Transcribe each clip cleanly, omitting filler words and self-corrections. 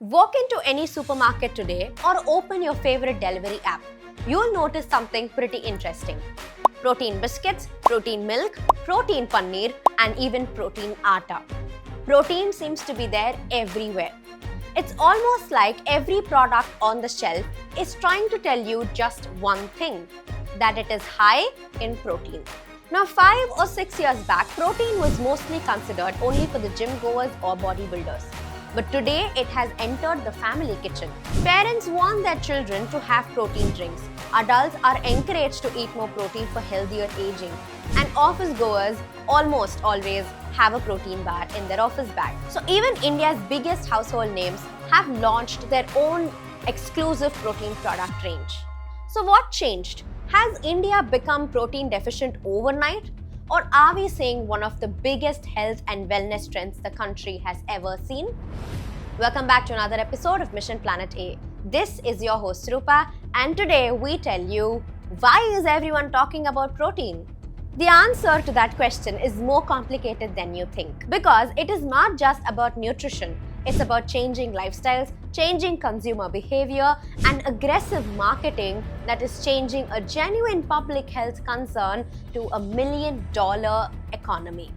Walk into any supermarket today or open your favorite delivery app. You'll notice something pretty interesting. Protein biscuits, protein milk, protein paneer, and even protein atta. Protein seems to be there everywhere. It's almost like every product on the shelf is trying to tell you just one thing, that it is high in protein. Now, 5 or 6 years back, protein was mostly considered only for the gym goers or bodybuilders. But today, it has entered the family kitchen. Parents want their children to have protein drinks. Adults are encouraged to eat more protein for healthier aging. And office goers almost always have a protein bar in their office bag. So even India's biggest household names have launched their own exclusive protein product range. So what changed? Has India become protein deficient overnight? Or are we seeing one of the biggest health and wellness trends the country has ever seen? Welcome back to another episode of Mission Planet A. This is your host Rupa, and today we tell you, why is everyone talking about protein? The answer to that question is more complicated than you think, because it is not just about nutrition. It's about changing lifestyles, changing consumer behavior, and aggressive marketing that is changing a genuine public health concern to a $1 million economy.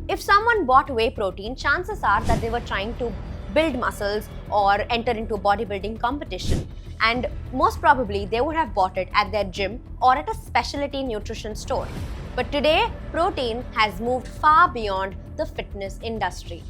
If someone bought whey protein, chances are that they were trying to build muscles or enter into a bodybuilding competition. And most probably, they would have bought it at their gym or at a specialty nutrition store. But today, protein has moved far beyond the fitness industry.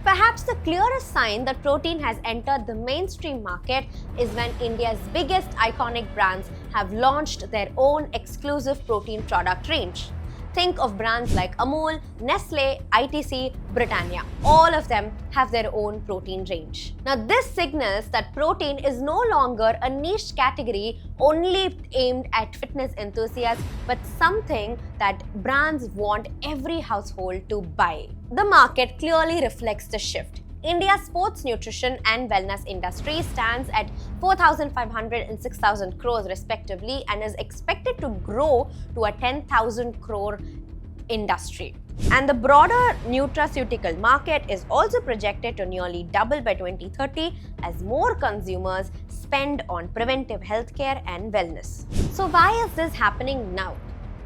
Perhaps the clearest sign that protein has entered the mainstream market is when India's biggest iconic brands have launched their own exclusive protein product range. Think of brands like Amul, Nestle, ITC, Britannia. All of them have their own protein range. Now, this signals that protein is no longer a niche category only aimed at fitness enthusiasts, but something that brands want every household to buy. The market clearly reflects the shift. India's sports nutrition and wellness industry stands at 4,500 and 6,000 crores respectively and is expected to grow to a 10,000 crore industry. And the broader nutraceutical market is also projected to nearly double by 2030 as more consumers spend on preventive healthcare and wellness. So why is this happening now?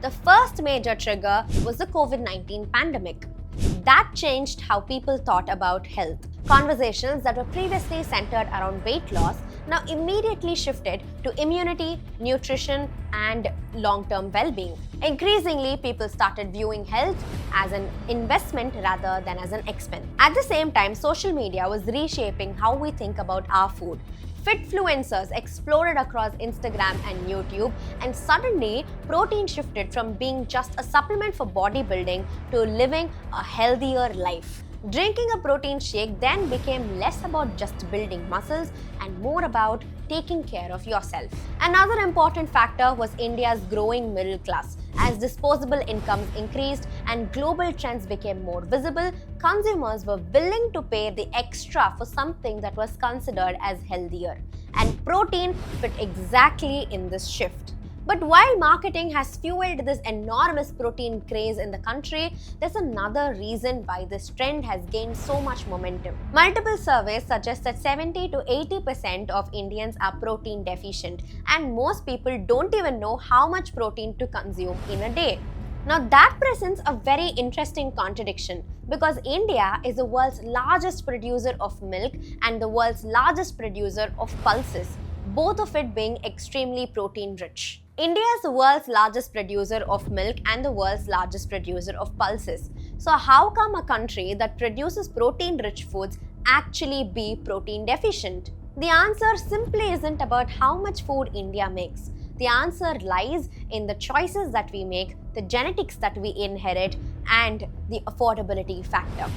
The first major trigger was the COVID-19 pandemic. That changed how people thought about health. Conversations that were previously centered around weight loss now immediately shifted to immunity, nutrition, and long-term well-being. Increasingly, people started viewing health as an investment rather than as an expense. At the same time, social media was reshaping how we think about our food. Fitfluencers exploded across Instagram and YouTube, and suddenly protein shifted from being just a supplement for bodybuilding to living a healthier life. Drinking a protein shake then became less about just building muscles and more about taking care of yourself. Another important factor was India's growing middle class. As disposable incomes increased and global trends became more visible, consumers were willing to pay the extra for something that was considered as healthier. And protein fit exactly in this shift. But while marketing has fueled this enormous protein craze in the country, there's another reason why this trend has gained so much momentum. Multiple surveys suggest that 70 to 80% of Indians are protein deficient, and most people don't even know how much protein to consume in a day. Now that presents a very interesting contradiction, because India is the world's largest producer of milk and the world's largest producer of pulses, both of it being extremely protein rich. India is the world's largest producer of milk and the world's largest producer of pulses. So how come a country that produces protein-rich foods actually be protein deficient? The answer simply isn't about how much food India makes. The answer lies in the choices that we make, the genetics that we inherit, and the affordability factor.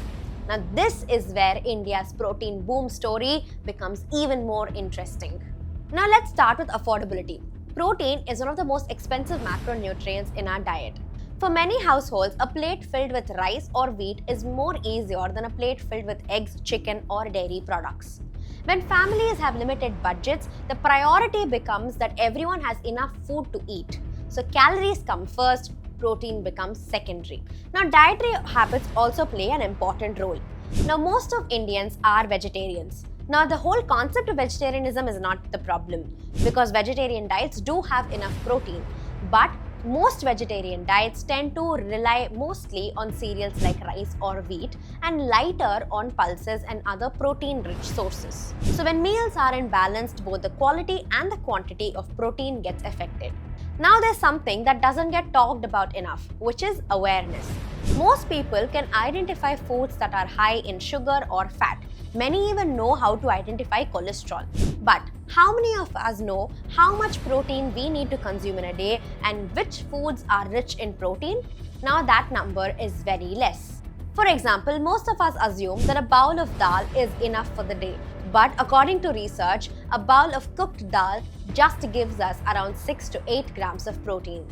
Now this is where India's protein boom story becomes even more interesting. Now let's start with affordability. Protein is one of the most expensive macronutrients in our diet. For many households, a plate filled with rice or wheat is more easier than a plate filled with eggs, chicken, or dairy products. When families have limited budgets, the priority becomes that everyone has enough food to eat. So calories come first, protein becomes secondary. Now dietary habits also play an important role. Now most of Indians are vegetarians. Now, the whole concept of vegetarianism is not the problem because vegetarian diets do have enough protein, but most vegetarian diets tend to rely mostly on cereals like rice or wheat and lighter on pulses and other protein-rich sources. So when meals aren't balanced, both the quality and the quantity of protein gets affected. Now there's something that doesn't get talked about enough, which is awareness. Most people can identify foods that are high in sugar or fat. Many even know how to identify cholesterol. But how many of us know how much protein we need to consume in a day and which foods are rich in protein? Now that number is very less. For example, most of us assume that a bowl of dal is enough for the day. But according to research, a bowl of cooked dal just gives us around 6 to 8 grams of protein.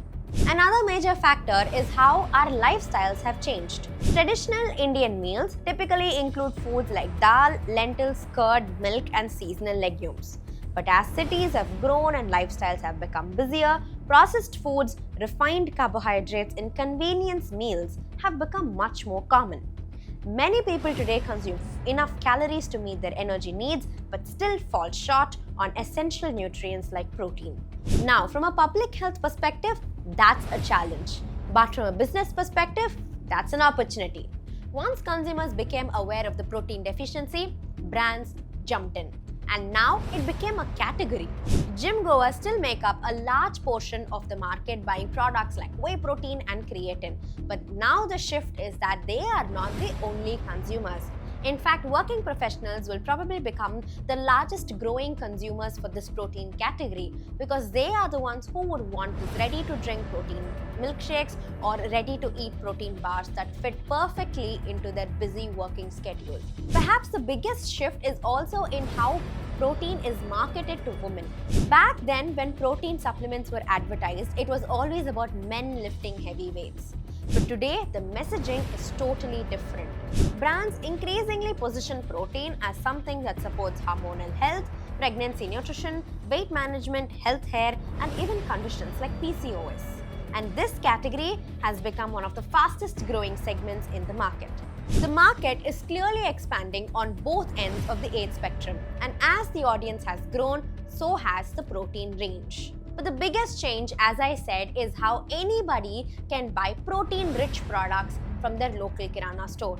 Another major factor is how our lifestyles have changed. Traditional Indian meals typically include foods like dal, lentils, curd, milk, and seasonal legumes. But as cities have grown and lifestyles have become busier, processed foods, refined carbohydrates, and convenience meals have become much more common. Many people today consume enough calories to meet their energy needs but still fall short on essential nutrients like protein. Now, from a public health perspective, that's a challenge. But from a business perspective, that's an opportunity. Once consumers became aware of the protein deficiency, brands jumped in. And now it became a category. Gym goers still make up a large portion of the market buying products like whey protein and creatine. But now the shift is that they are not the only consumers. In fact, working professionals will probably become the largest growing consumers for this protein category because they are the ones who would want this ready-to-drink protein milkshakes or ready-to-eat protein bars that fit perfectly into their busy working schedule. Perhaps the biggest shift is also in how protein is marketed to women. Back then, when protein supplements were advertised, it was always about men lifting heavy weights. But today, the messaging is totally different. Brands increasingly position protein as something that supports hormonal health, pregnancy nutrition, weight management, health hair, and even conditions like PCOS. And this category has become one of the fastest growing segments in the market. The market is clearly expanding on both ends of the age spectrum, and as the audience has grown, so has the protein range. But the biggest change, as I said, is how anybody can buy protein-rich products from their local kirana store.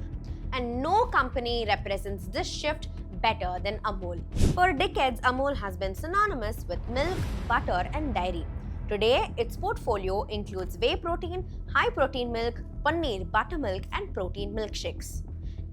And no company represents this shift better than Amul. For decades, Amul has been synonymous with milk, butter, and dairy. Today, its portfolio includes whey protein, high-protein milk, paneer, buttermilk, and protein milkshakes.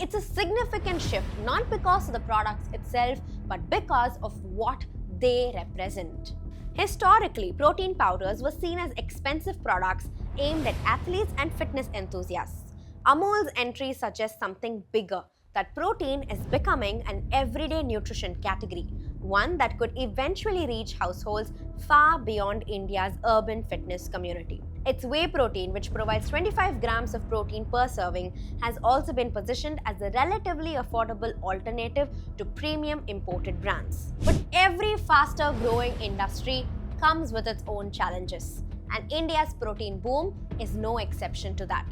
It's a significant shift not because of the products itself, but because of what they represent. Historically, protein powders were seen as expensive products aimed at athletes and fitness enthusiasts. Amul's entry suggests something bigger, that protein is becoming an everyday nutrition category, one that could eventually reach households far beyond India's urban fitness community. Its whey protein, which provides 25 grams of protein per serving, has also been positioned as a relatively affordable alternative to premium imported brands. But every faster growing industry comes with its own challenges, and India's protein boom is no exception to that.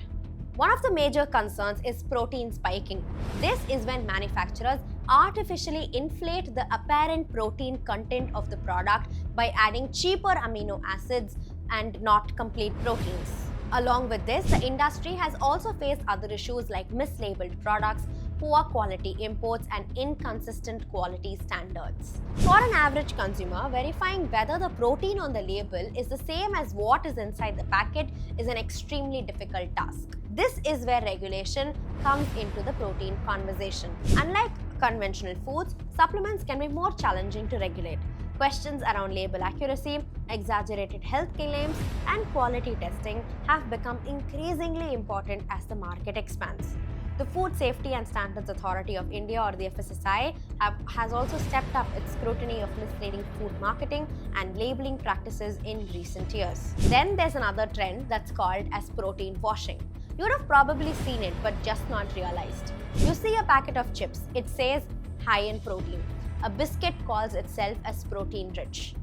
One of the major concerns is protein spiking. This is when manufacturers artificially inflate the apparent protein content of the product by adding cheaper amino acids and not complete proteins. Along with this, the industry has also faced other issues like mislabeled products, poor quality imports, and inconsistent quality standards. For an average consumer, verifying whether the protein on the label is the same as what is inside the packet is an extremely difficult task. This is where regulation comes into the protein conversation. Unlike conventional foods, supplements can be more challenging to regulate. Questions around label accuracy, exaggerated health claims, and quality testing have become increasingly important as the market expands. The Food Safety and Standards Authority of India, or the FSSAI, has also stepped up its scrutiny of misleading food marketing and labeling practices in recent years. Then there's another trend that's called as protein washing. You'd have probably seen it, but just not realized. You see a packet of chips, it says high in protein. A biscuit calls itself as protein rich.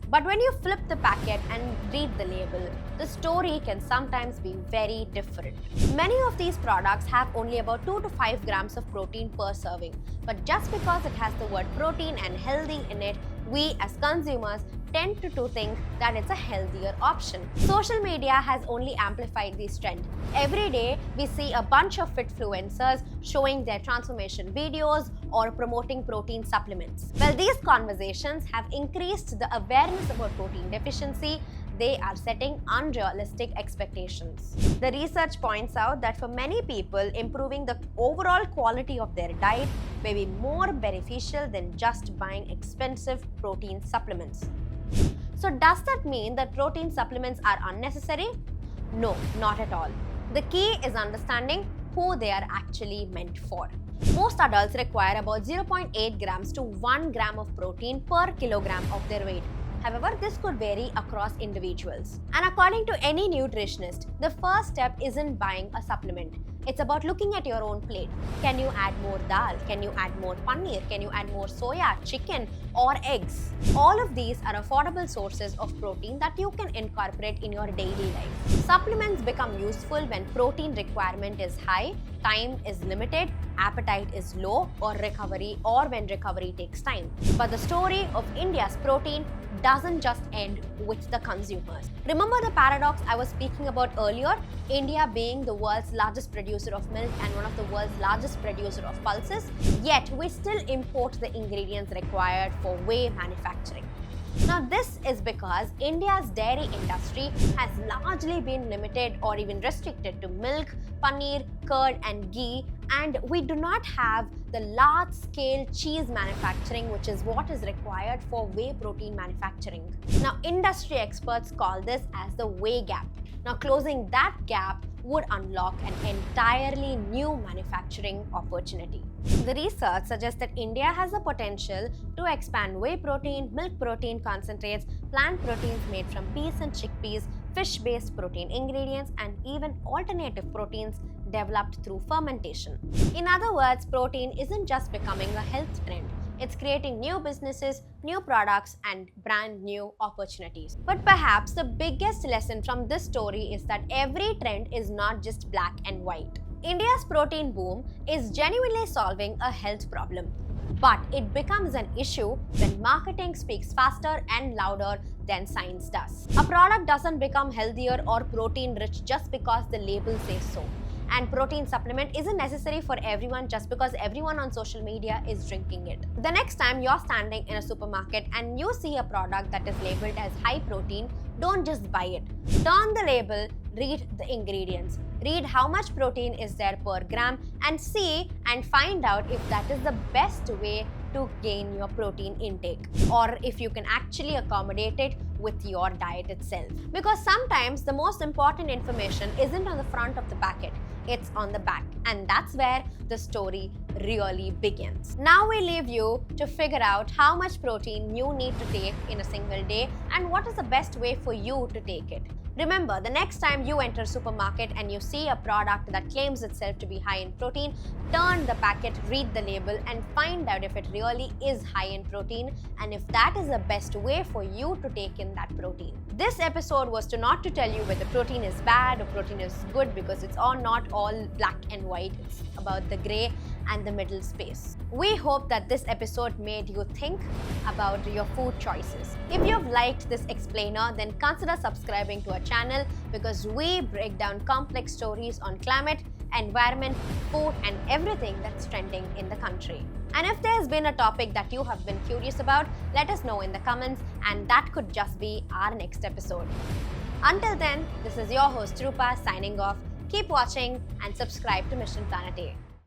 But when you flip the packet and read the label, the story can sometimes be very different. Many of these products have only about 2 to 5 grams of protein per serving. But just because it has the word protein and healthy in it, we as consumers tend to think that it's a healthier option. Social media has only amplified this trend. Every day, we see a bunch of fitfluencers showing their transformation videos or promoting protein supplements. Well, these conversations have increased the awareness about protein deficiency. They are setting unrealistic expectations. The research points out that for many people, improving the overall quality of their diet may be more beneficial than just buying expensive protein supplements. So does that mean that protein supplements are unnecessary? No, not at all. The key is understanding who they are actually meant for. Most adults require about 0.8 grams to 1 gram of protein per kilogram of their weight. However, this could vary across individuals. And according to any nutritionist, the first step isn't buying a supplement. It's about looking at your own plate. Can you add more dal? Can you add more paneer? Can you add more soya, chicken, or eggs? All of these are affordable sources of protein that you can incorporate in your daily life. Supplements become useful when protein requirement is high, time is limited, appetite is low, or when recovery takes time. But the story of India's protein doesn't just end with the consumers. Remember the paradox I was speaking about earlier? India being the world's largest producer of milk and one of the world's largest producer of pulses, yet we still import the ingredients required for whey manufacturing. Now, this is because India's dairy industry has largely been limited or even restricted to milk, paneer, curd, and ghee, and we do not have the large-scale cheese manufacturing, which is what is required for whey protein manufacturing. Now, industry experts call this as the whey gap. Now, closing that gap would unlock an entirely new manufacturing opportunity. The research suggests that India has the potential to expand whey protein, milk protein concentrates, plant proteins made from peas and chickpeas, fish-based protein ingredients, and even alternative proteins developed through fermentation. In other words, protein isn't just becoming a health trend. It's creating new businesses, new products, and brand new opportunities. But perhaps the biggest lesson from this story is that every trend is not just black and white. India's protein boom is genuinely solving a health problem. But it becomes an issue when marketing speaks faster and louder than science does. A product doesn't become healthier or protein-rich just because the label says so. And protein supplement isn't necessary for everyone just because everyone on social media is drinking it. The next time you're standing in a supermarket and you see a product that is labeled as high protein, don't just buy it. Turn the label, read the ingredients, read how much protein is there per gram, and see and find out if that is the best way to gain your protein intake, or if you can actually accommodate it with your diet itself. Because sometimes the most important information isn't on the front of the packet, it's on the back, and that's where the story really begins. Now we leave you to figure out how much protein you need to take in a single day and what is the best way for you to take it. Remember, the next time you enter a supermarket and you see a product that claims itself to be high in protein, turn the packet, read the label, and find out if it really is high in protein and if that is the best way for you to take in that protein. This episode was not to tell you whether protein is bad or protein is good, because it's all not all black and white. It's about the gray and the middle space. We hope that this episode made you think about your food choices. If you've liked this explainer, then consider subscribing to our channel, because we break down complex stories on climate, environment, food, and everything that's trending in the country. And if there's been a topic that you have been curious about, let us know in the comments, and that could just be our next episode. Until then, this is your host Rupa signing off. Keep watching and subscribe to Mission Planet A.